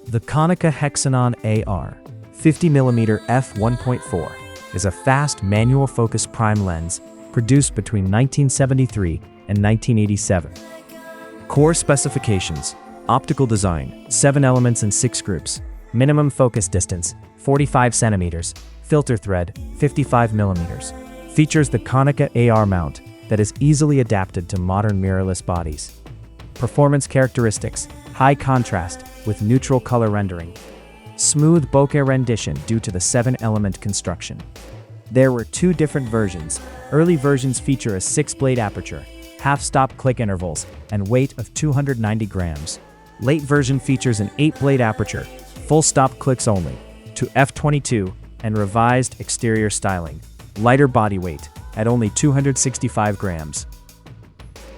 The Konica Hexanon AR 50mm F1.4 is a fast manual focus prime lens produced between 1973 and 1987. Core specifications: optical design, 7 elements and 6 groups, minimum focus distance, 45 centimeters, filter thread, 55 millimeters. Features the Konica AR mount that is easily adapted to modern mirrorless bodies. Performance characteristics: high contrast with neutral color rendering. Smooth bokeh rendition due to the 7-element construction. There were 2 different versions. Early versions feature a 6-blade aperture, half-stop click intervals, and weight of 290 grams. Late version features an 8-blade aperture, full-stop clicks only, to f/22, and revised exterior styling. Lighter body weight, at only 265 grams.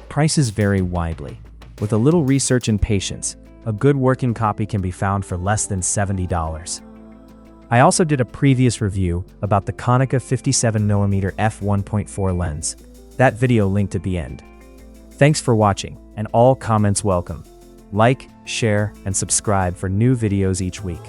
Prices vary widely. With a little research and patience, a good working copy can be found for less than $70. I also did a previous review about the Konica 57mm F1.4 lens. That video linked at the end. Thanks for watching, and all comments welcome. Like, share, and subscribe for new videos each week.